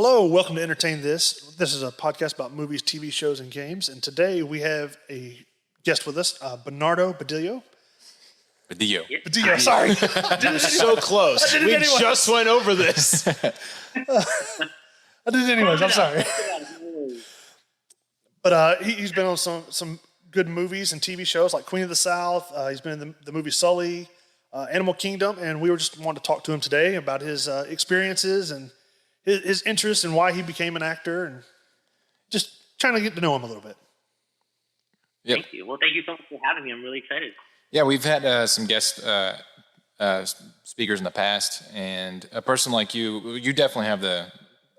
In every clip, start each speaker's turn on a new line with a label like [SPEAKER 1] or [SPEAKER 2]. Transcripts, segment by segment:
[SPEAKER 1] Hello, welcome to Entertain This. This is a podcast about movies, TV shows, and games. And today we have a guest with us, Bernardo Badillo.
[SPEAKER 2] Badillo,
[SPEAKER 1] sorry.
[SPEAKER 2] So close. We just went over this.
[SPEAKER 1] I did it anyways, I'm sorry. But he's been on some good movies and TV shows like Queen of the South. He's been in the movie Sully, Animal Kingdom, and we were just wanting to talk to him today about his experiences and his interest and why he became an actor, and just trying to get to know him a little bit.
[SPEAKER 3] Yep. Thank you. Well, thank you so much for having me. I'm really excited.
[SPEAKER 2] Yeah, we've had some guest speakers in the past, and a person like you definitely have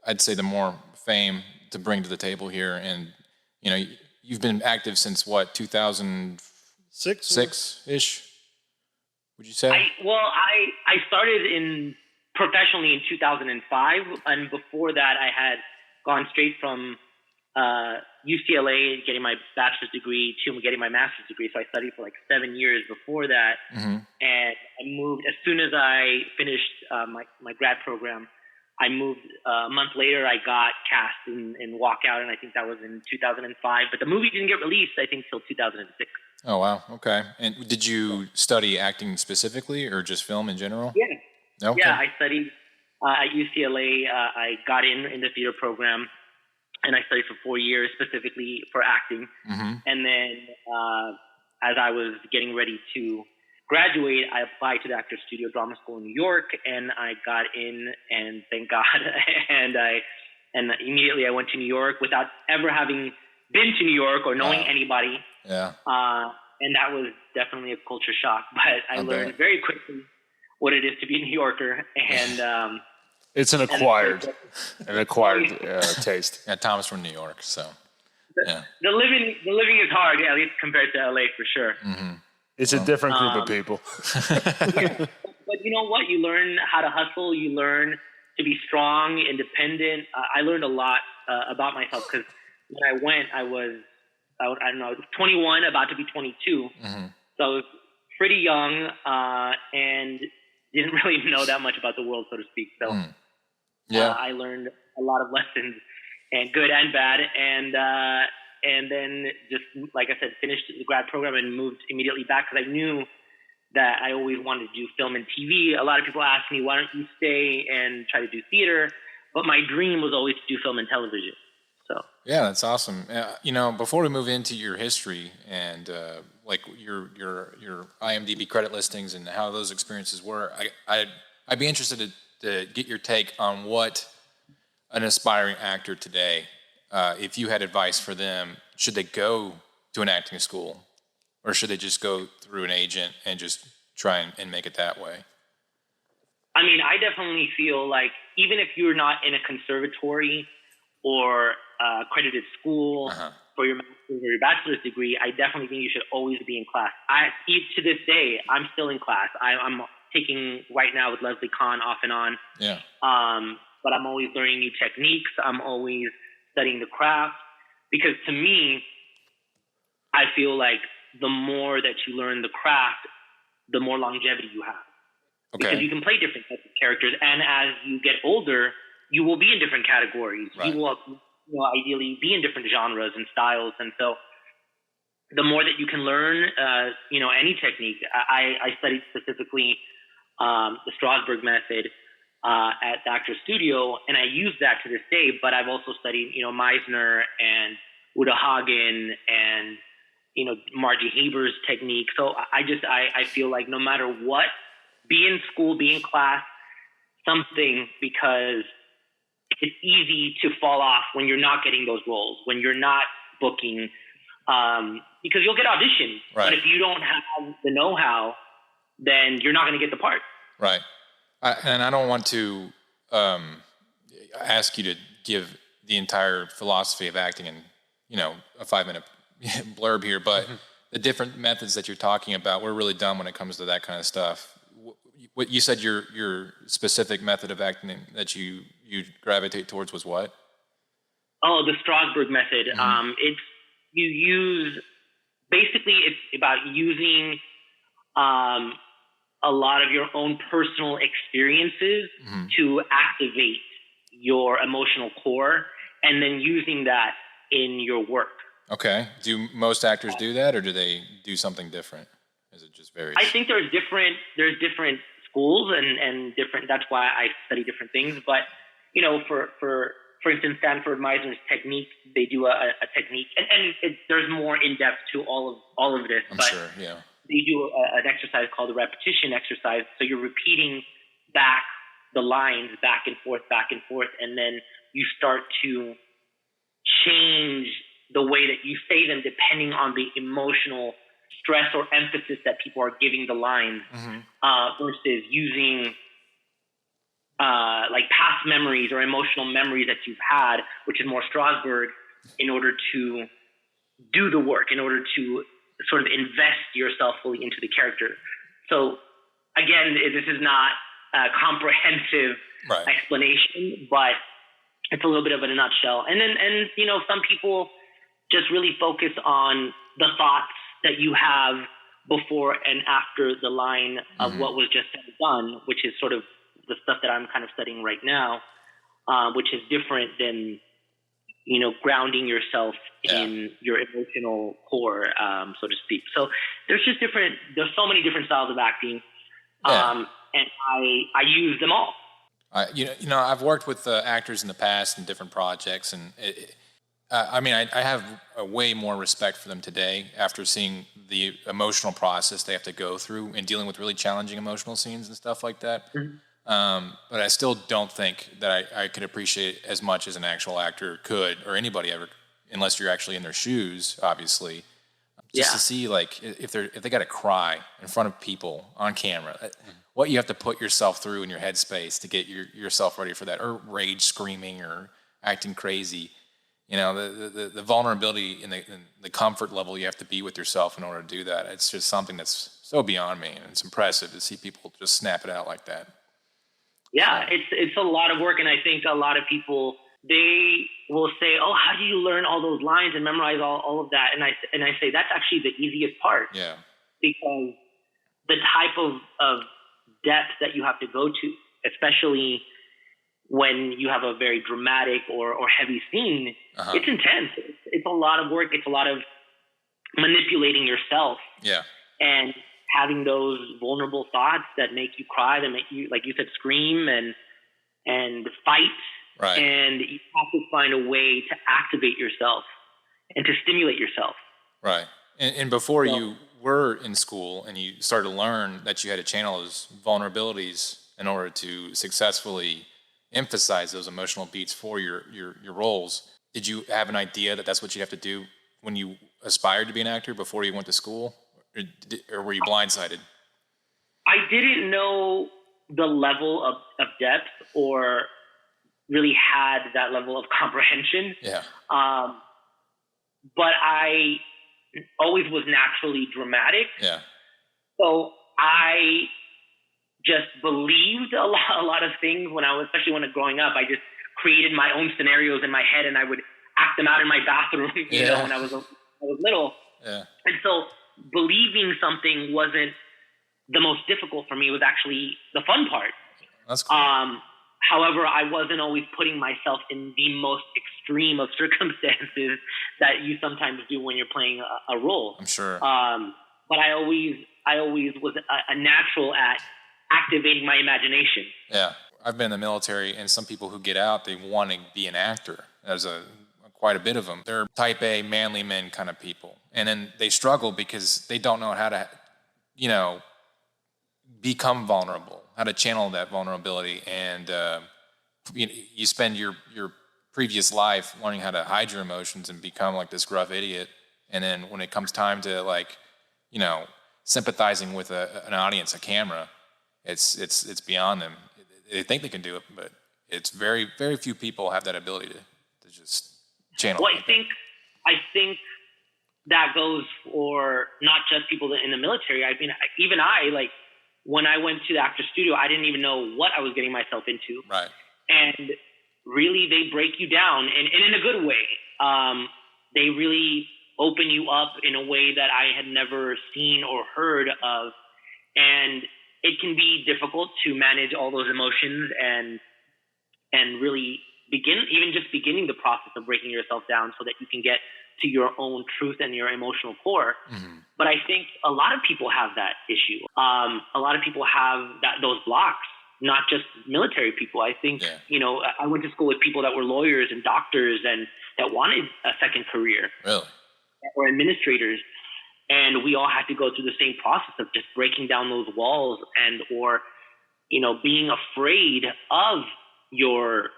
[SPEAKER 2] I'd say the more fame to bring to the table here. And, you know, you've been active since what, 2006-ish, would you say?
[SPEAKER 3] I started professionally in 2005, and before that I had gone straight from UCLA getting my bachelor's degree to getting my master's degree. So I studied for like 7 years before that. Mm-hmm. And I moved as soon as I finished my grad program. I moved a month later. I got cast in Walkout, and I think that was in 2005. But the movie didn't get released, I think, till 2006.
[SPEAKER 2] Oh, wow. Okay. And did you study acting specifically or just film in general?
[SPEAKER 3] Yeah.
[SPEAKER 2] Okay.
[SPEAKER 3] Yeah, I studied at UCLA. I got in the theater program, and I studied for 4 years specifically for acting. Mm-hmm. And then as I was getting ready to graduate, I applied to the Actor Studio Drama School in New York, and I got in, and thank God. and immediately I went to New York without ever having been to New York or knowing anybody.
[SPEAKER 2] Yeah.
[SPEAKER 3] And that was definitely a culture shock, but I learned very quickly what it is to be a New Yorker, and
[SPEAKER 4] it's an acquired taste.
[SPEAKER 2] Yeah, Tom's from New York, so yeah.
[SPEAKER 3] The living is hard, at least compared to LA for sure.
[SPEAKER 4] Mm-hmm. It's a different group of people.
[SPEAKER 3] Yeah. But you know what? You learn how to hustle. You learn to be strong, independent. I learned a lot about myself because when I went, I was 21, about to be 22. Mm-hmm. So I was pretty young and didn't really know that much about the world, so to speak. So I learned a lot of lessons, and good and bad. And then just, like I said, finished the grad program and moved immediately back because I knew that I always wanted to do film and TV. A lot of people ask me, why don't you stay and try to do theater? But my dream was always to do film and television. So
[SPEAKER 2] yeah, that's awesome. You know, before we move into your history and like your IMDb credit listings and how those experiences were, I'd be interested to get your take on what an aspiring actor today, if you had advice for them, should they go to an acting school or should they just go through an agent and just try and make it that way?
[SPEAKER 3] I mean, I definitely feel like even if you're not in a conservatory or accredited school for your master's or your bachelor's degree, I definitely think you should always be in class. To this day, I'm still in class. I'm taking right now with Leslie Kahn off and on.
[SPEAKER 2] Yeah.
[SPEAKER 3] But I'm always learning new techniques. I'm always studying the craft because to me, I feel like the more that you learn the craft, the more longevity you have. Okay. Because you can play different types of characters, and as you get older, you will be in different categories. Right. You will ideally be in different genres and styles. And so the more that you can learn, any technique, I studied specifically the Strasberg method at the Actor Studio, and I use that to this day, but I've also studied, Meisner and Uta Hagen and, Margie Haber's technique. So I feel like no matter what, be in school, be in class, something, because it's easy to fall off when you're not getting those roles, when you're not booking, because you'll get auditioned. Right. But if you don't have the know-how, then you're not going to get the part.
[SPEAKER 2] Right. And I don't want to ask you to give the entire philosophy of acting in, a 5-minute blurb here, but the different methods that you're talking about, we're really dumb when it comes to that kind of stuff. What you said your specific method of acting that you gravitate towards was what?
[SPEAKER 3] Oh, the Strasberg method. It's about using a lot of your own personal experiences to activate your emotional core and then using that in your work.
[SPEAKER 2] Okay. Do most actors do that, or do they do something different? Is it just varies?
[SPEAKER 3] I think there's different schools and different. That's why I study different things. But for instance, Stanford Meisner's technique, they do a technique, and there's more in depth to all of this.
[SPEAKER 2] I'm
[SPEAKER 3] but
[SPEAKER 2] sure. Yeah.
[SPEAKER 3] They do an exercise called the repetition exercise. So you're repeating back the lines back and forth, and then you start to change the way that you say them depending on the emotional stress or emphasis that people are giving the lines, versus using like past memories or emotional memories that you've had, which is more Strasbourg, in order to do the work, in order to sort of invest yourself fully into the character. So again, this is not a comprehensive explanation, but it's a little bit of it in a nutshell. And some people just really focus on the thoughts that you have before and after the line of what was just said and done, which is sort of the stuff that I'm kind of studying right now, which is different than, grounding yourself in your emotional core, so to speak. So there's so many different styles of acting. And I use them all.
[SPEAKER 2] I've worked with actors in the past in different projects, and I have a way more respect for them today after seeing the emotional process they have to go through and dealing with really challenging emotional scenes and stuff like that. But I still don't think that I could appreciate as much as an actual actor could, or anybody ever, unless you're actually in their shoes, obviously. Just to see, like, if they got to cry in front of people on camera, what you have to put yourself through in your headspace to get yourself ready for that, or rage screaming or acting crazy. The vulnerability and the comfort level you have to be with yourself in order to do that. It's just something that's so beyond me, and it's impressive to see people just snap it out like that.
[SPEAKER 3] Yeah, it's a lot of work, and I think a lot of people, they will say, "Oh, how do you learn all those lines and memorize all of that?" And I say that's actually the easiest part.
[SPEAKER 2] Yeah.
[SPEAKER 3] Because the type of depth that you have to go to, especially when you have a very dramatic or heavy scene, it's intense. It's a lot of work. It's a lot of manipulating yourself.
[SPEAKER 2] Yeah.
[SPEAKER 3] And having those vulnerable thoughts that make you cry, that make you, like you said, scream and fight.
[SPEAKER 2] Right.
[SPEAKER 3] And you have to find a way to activate yourself and to stimulate yourself.
[SPEAKER 2] Right. And before you were in school and you started to learn that you had to channel those vulnerabilities in order to successfully emphasize those emotional beats for your roles, did you have an idea that that's what you have to do when you aspired to be an actor before you went to school? Or were you blindsided?
[SPEAKER 3] I didn't know the level of depth or really had that level of comprehension.
[SPEAKER 2] Yeah.
[SPEAKER 3] But I always was naturally dramatic.
[SPEAKER 2] Yeah.
[SPEAKER 3] So I just believed a lot of things especially when I was growing up. I just created my own scenarios in my head, and I would act them out in my bathroom, when I was little.
[SPEAKER 2] Yeah.
[SPEAKER 3] And so believing something wasn't the most difficult for me. It was actually the fun part.
[SPEAKER 2] That's cool.
[SPEAKER 3] However, I wasn't always putting myself in the most extreme of circumstances that you sometimes do when you're playing a role.
[SPEAKER 2] I'm sure.
[SPEAKER 3] But I always was a natural at activating my imagination.
[SPEAKER 2] Yeah. I've been in the military, and some people who get out, they want to be an actor. There's quite a bit of them. They're type A, manly men kind of people. And then they struggle because they don't know how to, become vulnerable, how to channel that vulnerability. And you spend your previous life learning how to hide your emotions and become like this gruff idiot. And then when it comes time to sympathizing with an audience, a camera, it's beyond them. They think they can do it, but it's very, very few people have that ability to just channel.
[SPEAKER 3] Well, I think that goes for not just people in the military. I mean, even when I went to the actor studio, I didn't even know what I was getting myself into.
[SPEAKER 2] Right.
[SPEAKER 3] And really, they break you down, and in a good way. They really open you up in a way that I had never seen or heard of. And it can be difficult to manage all those emotions and really beginning the process of breaking yourself down so that you can get to your own truth and your emotional core. But I think a lot of people have that issue. A lot of people have those blocks, not just military people. I think, I went to school with people that were lawyers and doctors and that wanted a second career.
[SPEAKER 2] Really?
[SPEAKER 3] Or administrators. And we all had to go through the same process of just breaking down those walls or being afraid of your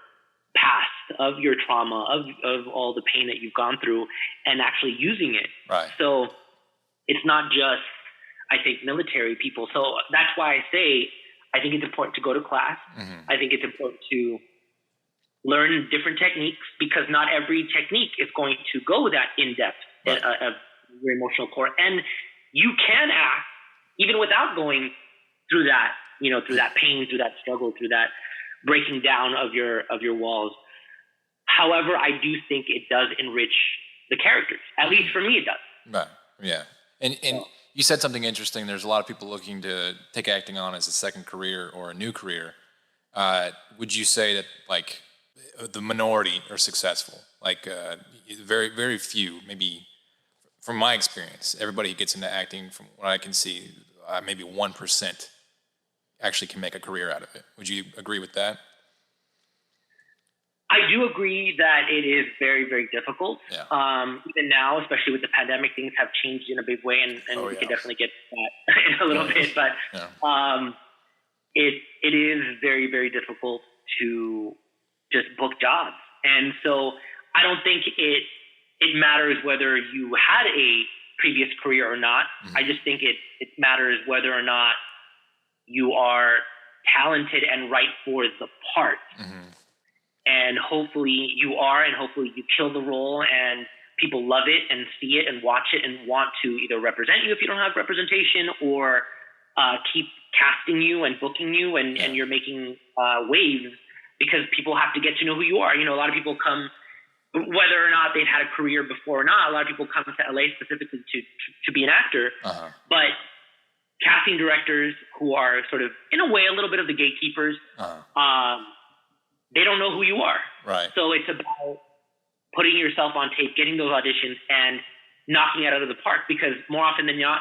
[SPEAKER 3] past, of your trauma, of all the pain that you've gone through and actually using it.
[SPEAKER 2] Right.
[SPEAKER 3] So it's not just, I think, military people. So that's why I say, I think it's important to go to class. I think it's important to learn different techniques because not every technique is going to go that in-depth of your emotional core. And you can act even without going through that, through that pain, through that struggle, through that breaking down of your walls. However, I do think it does enrich the characters. At least for me, it does.
[SPEAKER 2] Right. Yeah. And you said something interesting. There's a lot of people looking to take acting on as a second career or a new career. Would you say that like the minority are successful? Like very, very few, maybe from my experience, everybody who gets into acting, from what I can see, maybe 1% actually can make a career out of it. Would you agree with that?
[SPEAKER 3] I do agree that it is very, very difficult.
[SPEAKER 2] Yeah.
[SPEAKER 3] Even now, especially with the pandemic, things have changed in a big way, and we can definitely get to that in a little bit. But it is very, very difficult to just book jobs. And so I don't think it matters whether you had a previous career or not. I just think it matters whether or not you are talented and right for the part. And hopefully you are, and hopefully you kill the role and people love it and see it and watch it and want to either represent you if you don't have representation or keep casting you and booking you and you're making waves because people have to get to know who you are. A lot of people come, whether or not they've had a career before or not, a lot of people come to LA specifically to be an actor. But casting directors who are sort of, in a way, a little bit of the gatekeepers, they don't know who you are.
[SPEAKER 2] Right.
[SPEAKER 3] So it's about putting yourself on tape, getting those auditions, and knocking it out of the park because more often than not,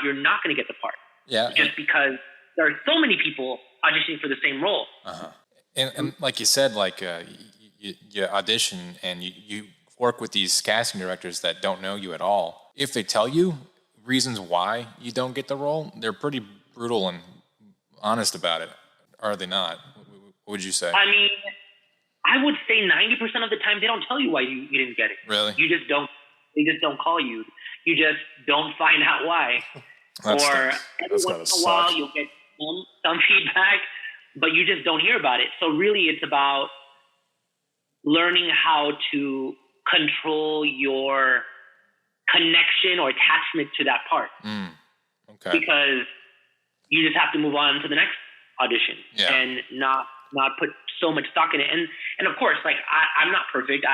[SPEAKER 3] you're not going to get the part.
[SPEAKER 2] Yeah.
[SPEAKER 3] Just because there are so many people auditioning for the same role.
[SPEAKER 2] And like you said, like you audition and you work with these casting directors that don't know you at all. If they tell you reasons why you don't get the role, they're pretty brutal and honest about it, are they not? What would you say?
[SPEAKER 3] I mean, I would say 90% of the time they don't tell you why you didn't get it.
[SPEAKER 2] Really?
[SPEAKER 3] You just don't. They just don't call you. You just don't find out why. Or every once in a while you'll get some feedback, but you just don't hear about it. So really, it's about learning how to control your connection or attachment to that part.
[SPEAKER 2] Okay.
[SPEAKER 3] Because you just have to move on to the next audition and not put so much stock in it. And of course, like I'm not perfect.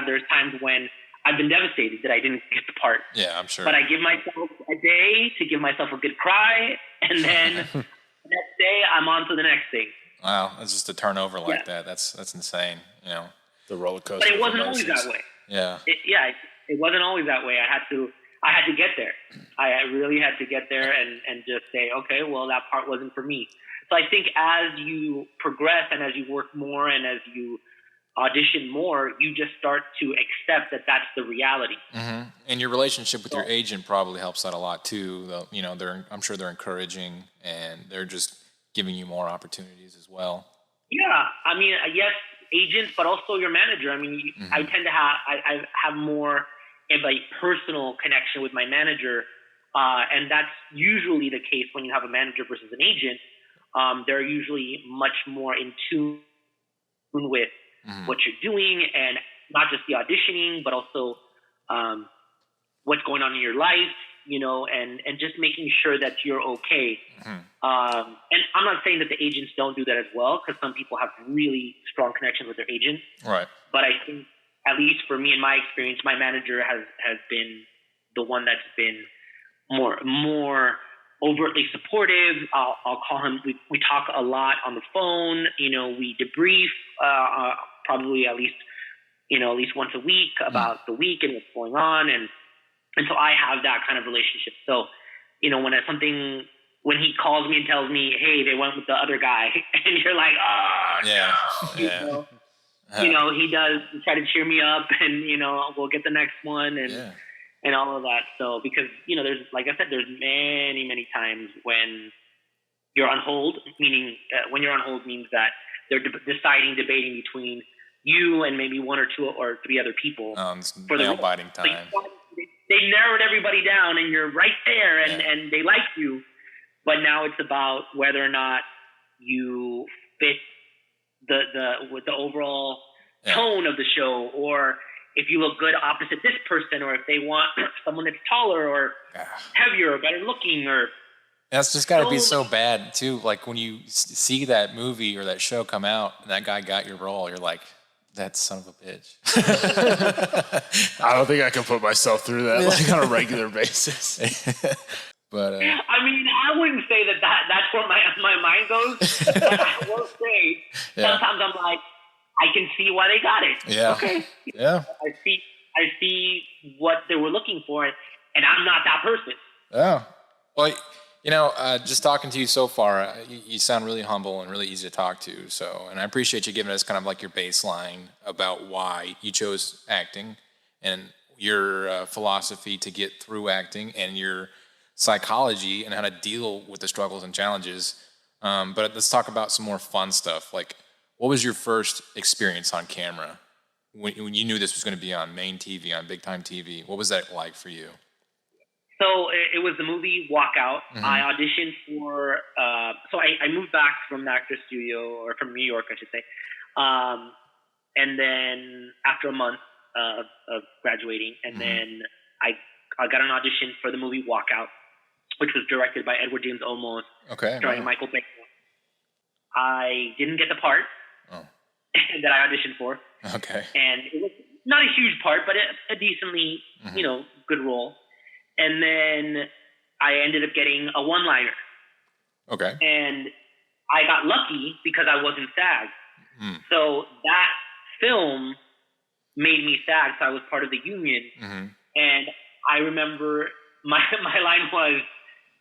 [SPEAKER 3] There's times when I've been devastated that I didn't get the part.
[SPEAKER 2] Yeah, I'm sure.
[SPEAKER 3] But I give myself a day to give myself a good cry, and then the next day I'm on to the next thing.
[SPEAKER 2] Wow, that's just a turnover like that. That's insane.
[SPEAKER 4] The roller coaster.
[SPEAKER 3] But it wasn't always that way.
[SPEAKER 2] Yeah.
[SPEAKER 3] It wasn't always that way. I had to get there. I really had to get there and just say, okay, well, that part wasn't for me. So I think as you progress and as you work more and as you audition more, you just start to accept that that's the reality.
[SPEAKER 2] And your relationship with your agent probably helps out a lot too. I'm sure they're encouraging and they're just giving you more opportunities as well.
[SPEAKER 3] Yeah, I mean, yes, agents, but also your manager. I mean, I tend to have more of a personal connection with my manager, and that's usually the case when you have a manager versus an agent. They're usually much more in tune with what you're doing, and not just the auditioning, but also what's going on in your life, and just making sure that you're okay. And I'm not saying that the agents don't do that as well, because some people have really strong connections with their agents.
[SPEAKER 2] Right.
[SPEAKER 3] But I think, at least for me, in my experience, my manager has been the one that's been more overtly supportive. I'll call him. We talk a lot on the phone. We debrief probably at least once a week about the week and what's going on. And so I have that kind of relationship. So, when he calls me and tells me, hey, they went with the other guy, and you're like, oh,
[SPEAKER 2] Yeah.
[SPEAKER 3] no. He does try to cheer me up, and, we'll get the next one and all of that. So, because, there's, like I said, there's many, many times when you're on hold, meaning when you're on hold means that they're debating between you and maybe one or two or three other people.
[SPEAKER 2] For the nail-biting time.
[SPEAKER 3] So they narrowed everybody down, and you're right there, and they like you. But now it's about whether or not you fit with the overall tone of the show, or if you look good opposite this person, or if they want someone that's taller or heavier or better looking, or
[SPEAKER 2] that's just got to be so bad too. Like when you see that movie or that show come out and that guy got your role, you're like, that son of a bitch.
[SPEAKER 4] I don't think I can put myself through that like on a regular basis.
[SPEAKER 2] But
[SPEAKER 3] I mean, I wouldn't say that's where my mind goes. But I will say sometimes I'm like, I can see why they got it.
[SPEAKER 2] Yeah.
[SPEAKER 3] Okay.
[SPEAKER 2] Yeah.
[SPEAKER 3] I see what they were looking for, and I'm not that person.
[SPEAKER 2] Oh. Well, just talking to you so far, you sound really humble and really easy to talk to. So, and I appreciate you giving us kind of like your baseline about why you chose acting and your philosophy to get through acting and your psychology and how to deal with the struggles and challenges. But let's talk about some more fun stuff. Like, what was your first experience on camera when you knew this was going to be on main TV, on big time TV? What was that like for you?
[SPEAKER 3] So it was the movie Walkout. Mm-hmm. I auditioned for, I moved back from the Actor Studio, or from New York, I should say. And then after a month of graduating, and then I got an audition for the movie Walkout, which was directed by Edward James Olmos, starring Michael Bay. I didn't get the part that I auditioned for.
[SPEAKER 2] Okay.
[SPEAKER 3] And it was not a huge part, but a decently, good role. And then I ended up getting a one-liner.
[SPEAKER 2] Okay.
[SPEAKER 3] And I got lucky because I wasn't SAG. So that film made me SAG, so I was part of the union. And I remember my line was,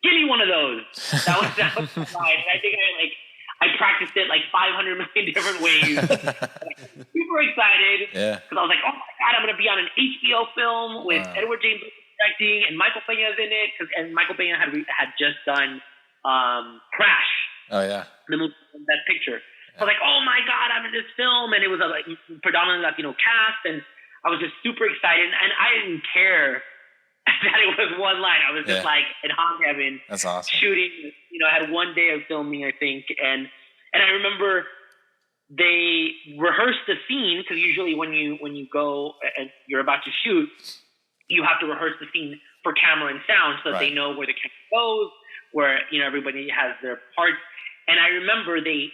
[SPEAKER 3] "Give me one of those." That was the line. And I think I practiced it like 500 million different ways. Super excited because I was like, "Oh my God, I'm going to be on an HBO film with Edward James directing, and Michael Peña's in it." And Michael Peña had just done Crash.
[SPEAKER 2] Oh yeah.
[SPEAKER 3] The movie, Best Picture. I was like, "Oh my God, I'm in this film," and it was a predominantly Latino cast, and I was just super excited, and I didn't care that it was one line. I was just like in hot heaven.
[SPEAKER 2] That's awesome.
[SPEAKER 3] Shooting. I had one day of filming, I think, and I remember they rehearsed the scene, because usually when you go and you're about to shoot, you have to rehearse the scene for camera and sound so that they know where the camera goes, where everybody has their parts. And I remember they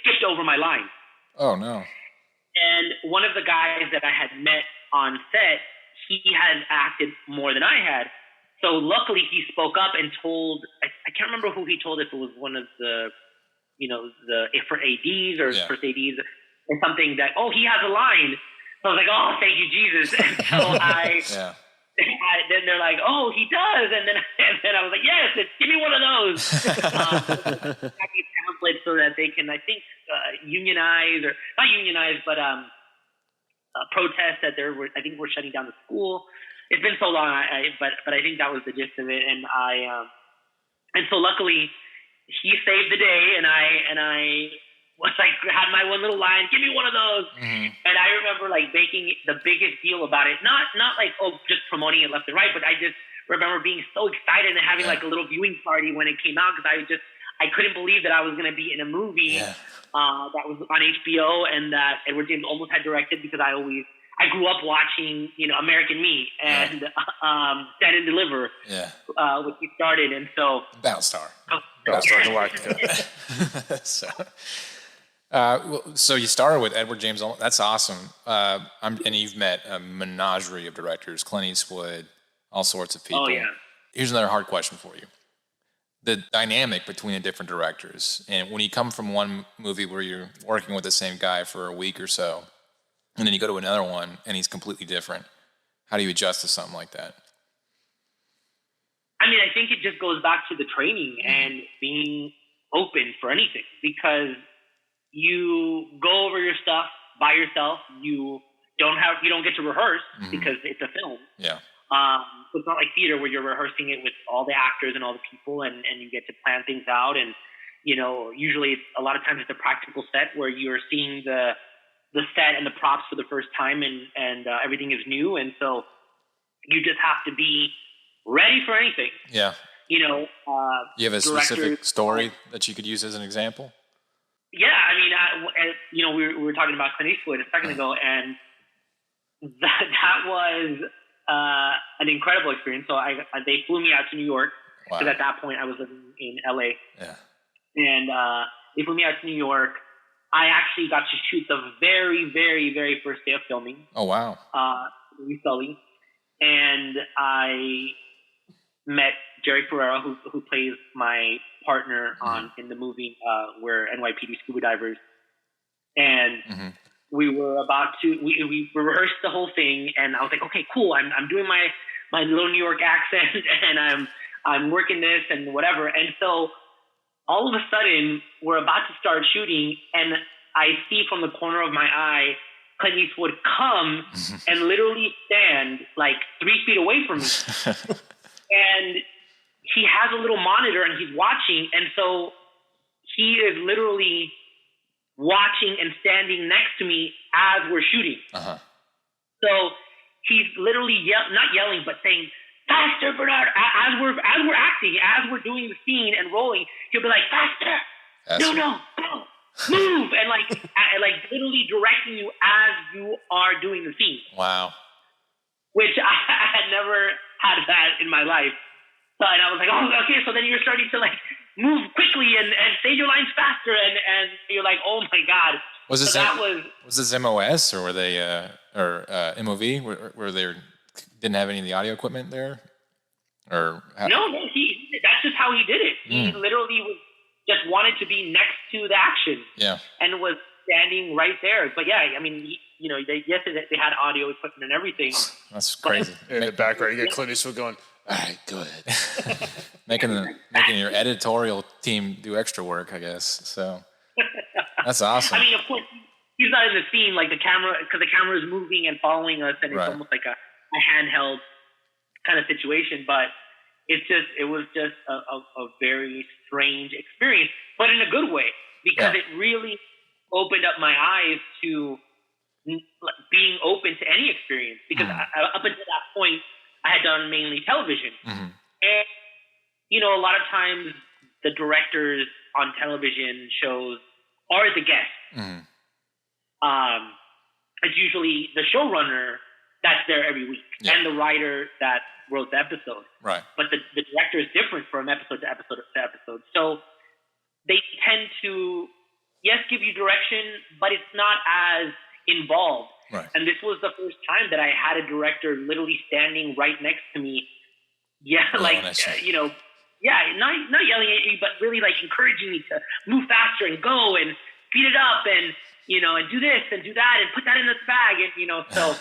[SPEAKER 3] skipped over my line.
[SPEAKER 2] Oh no.
[SPEAKER 3] And one of the guys that I had met on set, he had acted more than I had. So luckily he spoke up and told, I can't remember who he told, if it was one of the, for ADs or first ADs or something, that, "Oh, he has a line." So I was like, "Oh, thank you, Jesus." And so then they're like, "Oh, he does." And then I was like, "Yes, give me one of those." Pamphlet so that they can, I think, unionize, or not unionize, but protest that I think we're shutting down the school. It's been so long, but I think that was the gist of it. And and so luckily he saved the day, and I was like, had my one little line, "Give me one of those." And I remember making the biggest deal about it, not like, just promoting it left and right, but I just remember being so excited and having a little viewing party when it came out, because I couldn't believe that I was going to be in a movie that was on HBO and that Edward James almost had directed, because I grew up watching, American Me and Stand and Deliver, which he started, and so
[SPEAKER 2] Battlestar
[SPEAKER 4] Galactica.
[SPEAKER 2] So you started with Edward James. That's awesome. And you've met a menagerie of directors: Clint Eastwood, all sorts of people.
[SPEAKER 3] Oh yeah.
[SPEAKER 2] Here's another hard question for you. the dynamic between the different directors. And when you come from one movie where you're working with the same guy for a week or so, and then you go to another one and he's completely different, how do you adjust to something like that?
[SPEAKER 3] I mean, I think it just goes back to the training and being open for anything, because you go over your stuff by yourself. You don't get to rehearse because it's a film.
[SPEAKER 2] Yeah.
[SPEAKER 3] So it's not like theater where you're rehearsing it with all the actors and all the people, and you get to plan things out. And, usually a lot of times it's a practical set where you're seeing the set and the props for the first time, and everything is new. And so you just have to be ready for anything.
[SPEAKER 2] Yeah.
[SPEAKER 3] You
[SPEAKER 2] have a specific story that you could use as an example?
[SPEAKER 3] Yeah. I mean, we were talking about Clint Eastwood a second ago, and that was an incredible experience. So they flew me out to New York, because at that point I was living in LA. Yeah. And they flew me out to New York. I actually got to shoot the very, very, very first day of filming.
[SPEAKER 2] Oh, wow.
[SPEAKER 3] Sully. And I met Jerry Ferrera, who plays my partner in the movie. We're NYPD scuba divers. And we were about to, we rehearsed the whole thing, and I was like, okay, cool. I'm doing my little New York accent, and I'm working this and whatever. And so all of a sudden we're about to start shooting, and I see from the corner of my eye, Clint Eastwood come and literally stand like 3 feet away from me. And he has a little monitor and he's watching. And so he is literally watching and standing next to me as we're shooting. So he's literally not yelling, but saying, "Faster, Bernard!" As we're acting, as we're doing the scene and rolling, he'll be like, "Faster! No, go, move!" And like literally directing you as you are doing the scene.
[SPEAKER 2] Wow.
[SPEAKER 3] Which I had never had that in my life. So, and I was like, oh, okay. So then you're starting to like move quickly and say your lines faster, and you're like, oh my God.
[SPEAKER 2] Was this MOS, or were they MOV where they didn't have any of the audio equipment there? Or
[SPEAKER 3] no, that's just how he did it. He literally just wanted to be next to the action. Yeah. And was standing right there. But yeah, I mean, they had audio equipment and everything.
[SPEAKER 2] That's crazy.
[SPEAKER 4] In the background, you get Clint Eastwood going, "All right, go ahead."
[SPEAKER 2] making your editorial team do extra work, I guess. So that's awesome.
[SPEAKER 3] I mean, of course, he's not in the scene like the camera, because the camera is moving and following us, and it's almost like a handheld kind of situation. But it was just a very strange experience, but in a good way, because it really opened up my eyes to being open to any experience. Because up until that point, I had done mainly television. And, a lot of times the directors on television shows are the guests. It's usually the showrunner that's there every week and the writer that wrote the episode. Right. But the director is different from episode to episode to episode. So they tend to, give you direction, but it's not as involved. Right. And this was the first time that I had a director literally standing right next to me. Yeah, not yelling at me, but really like encouraging me to move faster and go and speed it up and, and do this and do that and put that in this bag. And, so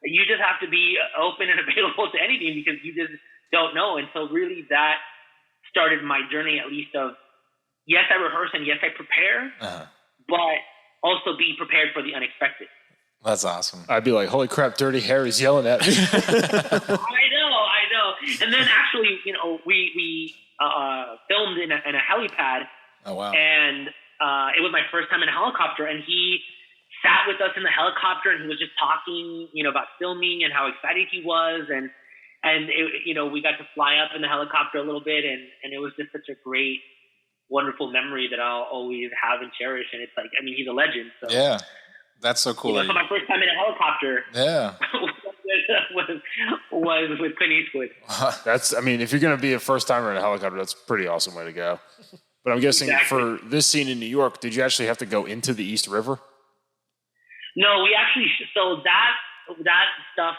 [SPEAKER 3] you just have to be open and available to anything, because you just don't know. And so really that started my journey, at least, of yes, I rehearse and yes, I prepare, but also be prepared for the unexpected.
[SPEAKER 2] That's awesome.
[SPEAKER 4] I'd be like, holy crap, Dirty Harry's yelling at me.
[SPEAKER 3] I know. And then actually, we filmed in a helipad. Oh, wow. And it was my first time in a helicopter, and he sat with us in the helicopter, and he was just talking, about filming and how excited he was. And it, we got to fly up in the helicopter a little bit, and it was just such a great, wonderful memory that I'll always have and cherish. And it's like, I mean, he's a legend. So.
[SPEAKER 2] Yeah. That's so cool.
[SPEAKER 3] So my first time in a helicopter was with Clint Eastwood.
[SPEAKER 4] If you're going to be a first timer in a helicopter, that's a pretty awesome way to go. But I'm guessing for this scene in New York, did you actually have to go into the East River?
[SPEAKER 3] No, we actually, so that stuff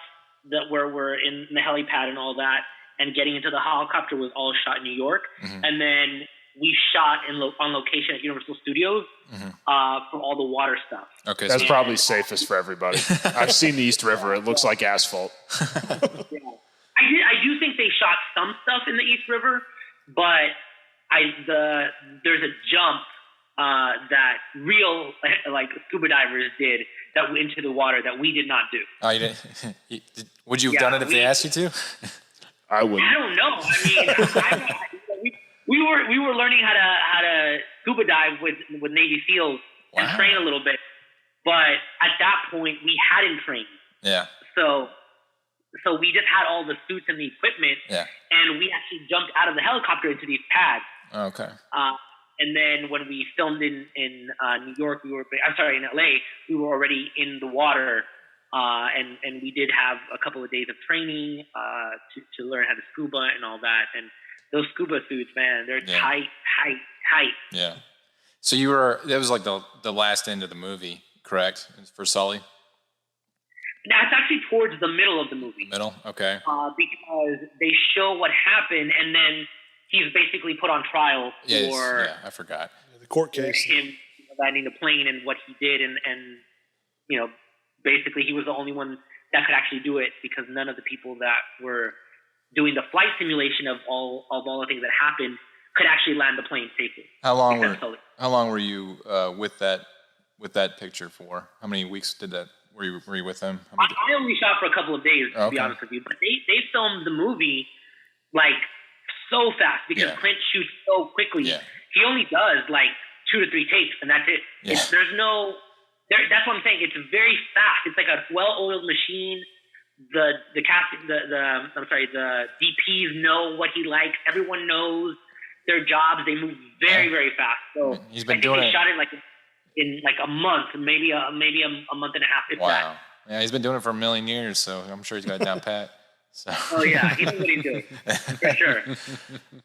[SPEAKER 3] that where we're in the helipad and all that, and getting into the helicopter was all shot in New York. And then we shot on location at Universal Studios for all the water stuff.
[SPEAKER 2] Okay,
[SPEAKER 4] That's probably safest for everybody. I've seen the East River. It looks like asphalt.
[SPEAKER 3] Yeah. I do think they shot some stuff in the East River, but there's a jump that real like scuba divers did that went into the water that we did not do.
[SPEAKER 2] Oh, you didn't? Would you have done it if they asked you to?
[SPEAKER 4] I wouldn't.
[SPEAKER 3] I don't know. I mean, we were learning how to scuba dive with Navy SEALs and train a little bit, but at that point we hadn't trained.
[SPEAKER 2] Yeah.
[SPEAKER 3] So we just had all the suits and the equipment, and we actually jumped out of the helicopter into these pads.
[SPEAKER 2] Okay.
[SPEAKER 3] And then when we filmed in New York, in LA, we were already in the water, and we did have a couple of days of training to learn how to scuba and all that. And those scuba suits, man, they're tight.
[SPEAKER 2] Yeah. So that was like the last end of the movie, correct? For Sully?
[SPEAKER 3] That's actually towards the middle of the movie.
[SPEAKER 2] Middle? Okay.
[SPEAKER 3] Because they show what happened, and then he's basically put on trial for
[SPEAKER 2] I forgot.
[SPEAKER 1] The court case.
[SPEAKER 3] Him landing the plane and what he did, and basically he was the only one that could actually do it because none of the people that were doing the flight simulation of all the things that happened could actually land the plane safely.
[SPEAKER 2] How long were you with that picture for? How many weeks were you with him?
[SPEAKER 3] I only shot for a couple of days, to be honest with you. But they filmed the movie like so fast because Clint shoots so quickly. Yeah. He only does like 2 to 3 takes, and that's it. Yeah. That's what I'm saying. It's very fast. It's like a well-oiled machine. The DPs know what he likes. Everyone knows their jobs. They move very, very fast. So
[SPEAKER 2] he's been doing it.
[SPEAKER 3] Shot it in a month, maybe a month and a half.
[SPEAKER 2] Wow. Yeah, he's been doing it for a million years, so I'm sure he's got it down pat. So.
[SPEAKER 3] Oh yeah, he knows what he's doing for sure.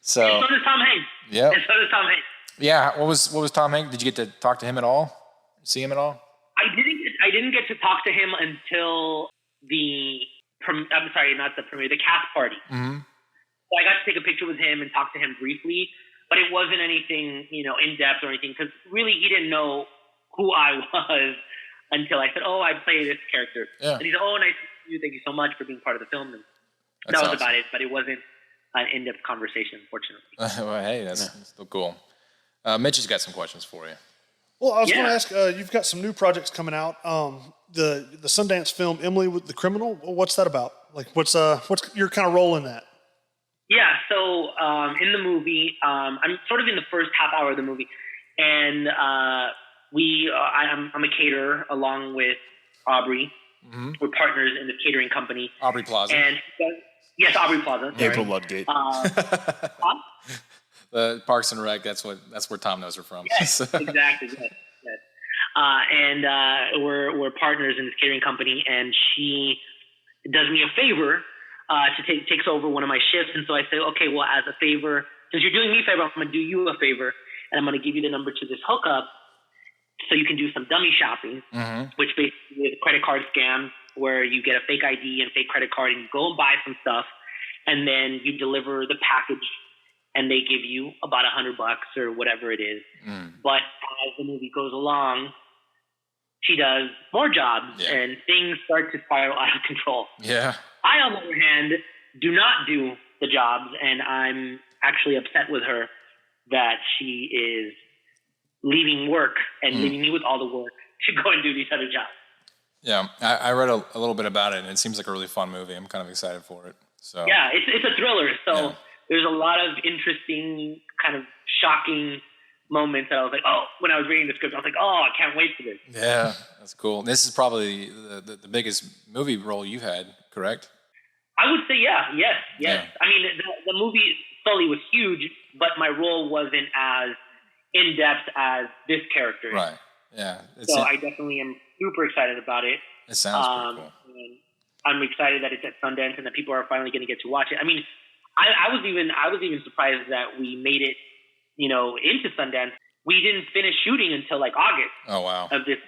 [SPEAKER 2] So
[SPEAKER 3] does Tom Hanks.
[SPEAKER 2] Yeah.
[SPEAKER 3] And so does Tom Hanks.
[SPEAKER 2] Yeah. What was Tom Hanks? Did you get to talk to him at all? See him at all?
[SPEAKER 3] I didn't get to talk to him until the cast party. Mm-hmm. So I got to take a picture with him and talk to him briefly, but it wasn't anything in depth or anything because really he didn't know who I was until I said, "Oh, I play this character," and he said, "Oh, nice to meet you. Thank you so much for being part of the film." And that was about it, but it wasn't an in-depth conversation, unfortunately.
[SPEAKER 2] Well, hey, that's still cool. Mitch has got some questions for you.
[SPEAKER 1] Well, I was going to ask, you've got some new projects coming out. The Sundance film Emily with the Criminal. What's that about? Like, what's your kind of role in that?
[SPEAKER 3] Yeah, so in the movie, I'm sort of in the first half hour of the movie, and I'm a caterer along with Aubrey. Mm-hmm. We're partners in the catering company.
[SPEAKER 2] Aubrey Plaza.
[SPEAKER 3] And yes, Aubrey Plaza.
[SPEAKER 4] April Ludgate.
[SPEAKER 2] The Parks and Rec. That's where Tom knows her from.
[SPEAKER 3] Yes, exactly. Yes. And we're partners in this catering company, and she does me a favor takes over one of my shifts, and so I say, okay, well, as a favor, since you're doing me a favor, I'm going to do you a favor, and I'm going to give you the number to this hookup so you can do some dummy shopping, which basically is a credit card scam where you get a fake ID and fake credit card, and you go and buy some stuff, and then you deliver the package, and they give you about $100 or whatever it is. But as the movie goes along, she does more jobs, and things start to spiral out of control.
[SPEAKER 2] Yeah.
[SPEAKER 3] I, on the other hand, do not do the jobs, and I'm actually upset with her that she is leaving work and leaving me with all the work to go and do these other jobs.
[SPEAKER 2] Yeah, I read a little bit about it, and it seems like a really fun movie. I'm kind of excited for it. So
[SPEAKER 3] yeah, it's a thriller. So there's a lot of interesting, kind of shocking moments that I was like, oh, when I was reading the script, I was like, oh, I can't wait for this.
[SPEAKER 2] Yeah, that's cool. This is probably the biggest movie role you've had, correct?
[SPEAKER 3] I would say, yes. Yeah. I mean, the movie Sully was huge, but my role wasn't as in-depth as this character.
[SPEAKER 2] Right, yeah.
[SPEAKER 3] So I definitely am super excited about it.
[SPEAKER 2] It sounds pretty cool.
[SPEAKER 3] And I'm excited that it's at Sundance and that people are finally going to get to watch it. I mean, I was even surprised that we made it, into Sundance. We didn't finish shooting until like August.
[SPEAKER 2] Oh wow!
[SPEAKER 3] Of this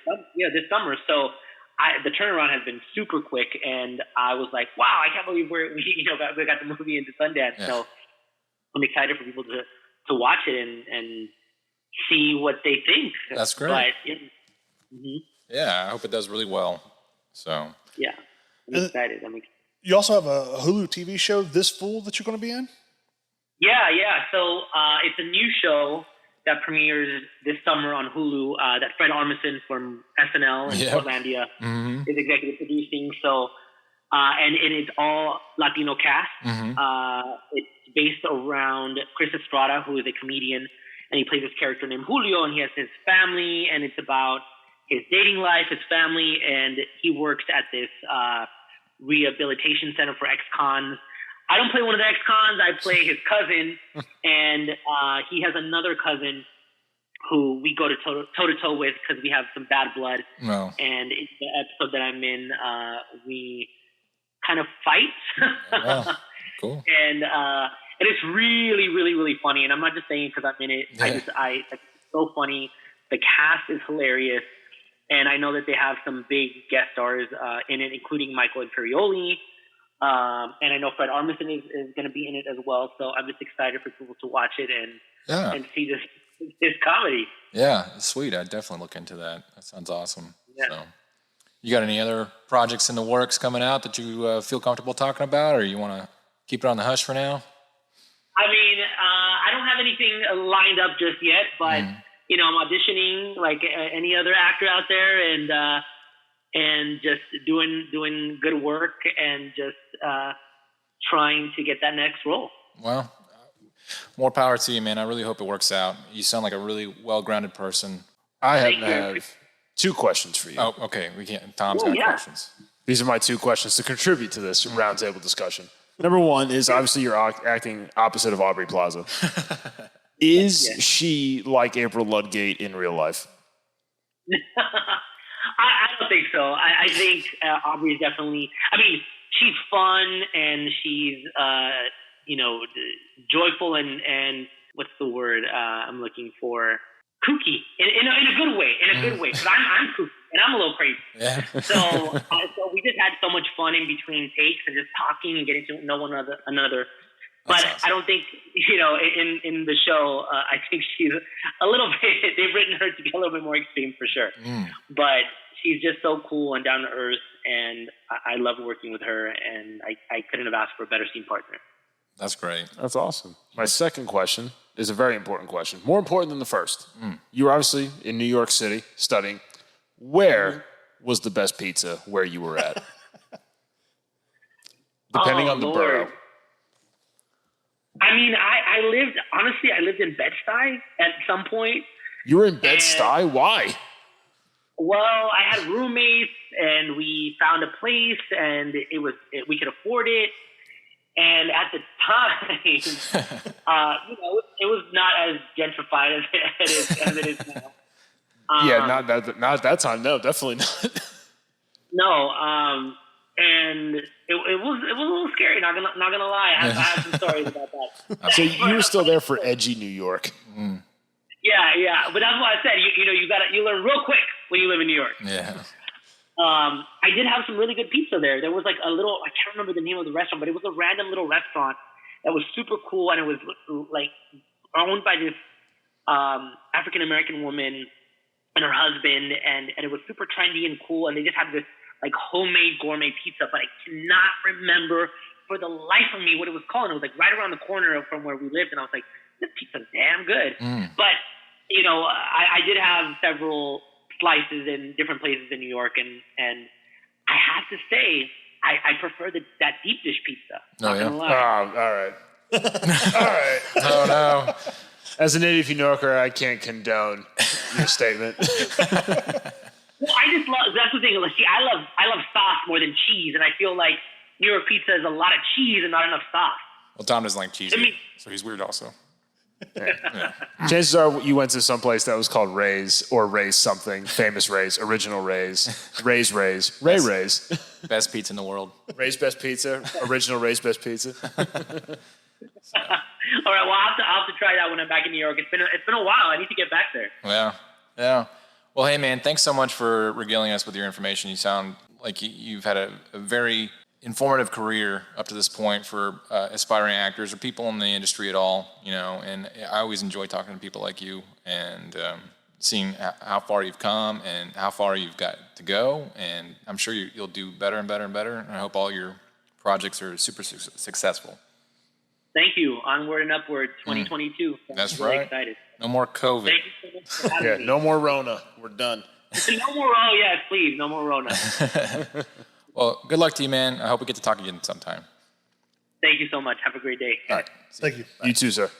[SPEAKER 3] summer. So the turnaround has been super quick, and I was like, wow, I can't believe we got the movie into Sundance.
[SPEAKER 2] Yeah.
[SPEAKER 3] So I'm excited for people to watch it and see what they think.
[SPEAKER 2] That's great.
[SPEAKER 3] But,
[SPEAKER 2] Yeah, I hope it does really well. So
[SPEAKER 3] yeah, I'm excited.
[SPEAKER 1] You also have a Hulu TV show, This Fool, that you're going to be in?
[SPEAKER 3] Yeah. So it's a new show that premieres this summer on Hulu that Fred Armisen from SNL and Portlandia is executive producing. So, and it's all Latino cast. It's based around Chris Estrada, who is a comedian, and he plays this character named Julio, and he has his family, and it's about his dating life, his family, and he works at this rehabilitation center for ex-cons. I don't play one of the ex-cons. I play his cousin, and he has another cousin who we go to toe-to-toe with because we have some bad blood.
[SPEAKER 2] No.
[SPEAKER 3] And in the episode that I'm in, we kind of fight.
[SPEAKER 2] Wow. Cool.
[SPEAKER 3] And it's really, really, really funny. And I'm not just saying it because I'm in it.
[SPEAKER 2] Yeah.
[SPEAKER 3] It's so funny. The cast is hilarious. And I know that they have some big guest stars in it, including Michael Imperioli. And I know Fred Armisen is going to be in it as well. So I'm just excited for people to watch it and see this comedy.
[SPEAKER 2] Yeah, sweet. I'd definitely look into that. That sounds awesome.
[SPEAKER 3] Yeah.
[SPEAKER 2] So, you got any other projects in the works coming out that you feel comfortable talking about, or you want to keep it on the hush for now?
[SPEAKER 3] I mean, I don't have anything lined up just yet, but I'm auditioning like any other actor out there, and just doing good work and just trying to get that next role.
[SPEAKER 2] Well, more power to you, man. I really hope it works out. You sound like a really well-grounded person.
[SPEAKER 4] I happen to have 2 questions for you.
[SPEAKER 2] Oh, okay. We can't. Tom's got questions.
[SPEAKER 4] These are my 2 questions to contribute to this roundtable discussion. Number 1 is obviously you're acting opposite of Aubrey Plaza. Is she like April Ludgate in real life?
[SPEAKER 3] I don't think so. I think Aubrey is definitely. I mean, she's fun and she's joyful and what's the word I'm looking for? Kooky in a good way. In a good way. Because I'm kooky and I'm a little crazy.
[SPEAKER 2] Yeah.
[SPEAKER 3] So we just had so much fun in between takes and just talking and getting to know one another. But
[SPEAKER 2] awesome.
[SPEAKER 3] I don't think, in the show, I think she's a little bit, they've written her to be a little bit more extreme for sure. But she's just so cool and down to earth, and I love working with her, and I couldn't have asked for a better scene partner.
[SPEAKER 2] That's great.
[SPEAKER 4] That's awesome. My second question is a very important question, more important than the first. You were obviously in New York City studying. Where was the best pizza where you were at? Depending on the borough.
[SPEAKER 3] I mean, I lived in Bed-Stuy at some point.
[SPEAKER 4] You were in Bed-Stuy? Why?
[SPEAKER 3] Well, I had roommates, and we found a place, and we could afford it. And at the time, it was not as gentrified as it is now.
[SPEAKER 4] Yeah, not at that time. No, definitely not.
[SPEAKER 3] No, and it was a little scary. Not gonna lie. I have some stories about that.
[SPEAKER 4] So you were still there for edgy New York.
[SPEAKER 3] Yeah. But that's what I said. You learn real quick when you live in New York.
[SPEAKER 2] Yeah.
[SPEAKER 3] I did have some really good pizza there. There was like a little, I can't remember the name of the restaurant, but it was a random little restaurant that was super cool, and it was like owned by this African American woman and her husband, and it was super trendy and cool, and they just had this like homemade gourmet pizza, but I cannot remember for the life of me what it was called. And it was like right around the corner from where we lived, and I was like, this pizza's damn good. But I did have several slices in different places in New York, and I have to say I prefer that deep dish pizza. Not gonna lie.
[SPEAKER 4] All right. All right.
[SPEAKER 2] Oh no.
[SPEAKER 4] As a native New Yorker, I can't condone your statement.
[SPEAKER 3] Well, I just love, that's the thing. See, I love sauce more than cheese, and I feel like New York pizza is a lot of cheese and not enough sauce.
[SPEAKER 2] Well, Tom doesn't like cheese, so he's weird also.
[SPEAKER 4] Yeah. Chances are you went to some place that was called Ray's or Ray's something, famous Ray's, original Ray's, Ray's, Ray's.
[SPEAKER 2] Best pizza in the world.
[SPEAKER 4] Ray's best pizza, original Ray's best pizza.
[SPEAKER 3] All right, well, I'll have to try that when I'm back in New York. It's been a while. I need to get back there.
[SPEAKER 2] Yeah. Well, hey, man, thanks so much for regaling us with your information. You sound like you've had a very informative career up to this point for aspiring actors or people in the industry at all, and I always enjoy talking to people like you and seeing how far you've come and how far you've got to go. And I'm sure you'll do better and better and better. And I hope all your projects are super successful.
[SPEAKER 3] Thank you. Onward and upward, 2022.
[SPEAKER 2] That's
[SPEAKER 3] I'm really
[SPEAKER 2] right.
[SPEAKER 3] excited.
[SPEAKER 2] No more COVID.
[SPEAKER 3] Thank you so much for having me.
[SPEAKER 4] No more Rona. We're done.
[SPEAKER 3] No more. Oh yes, please. No more Rona.
[SPEAKER 2] Well, good luck to you, man. I hope we get to talk again sometime.
[SPEAKER 3] Thank you so much. Have a great day.
[SPEAKER 2] All right.
[SPEAKER 1] Thank you.
[SPEAKER 4] You too, sir.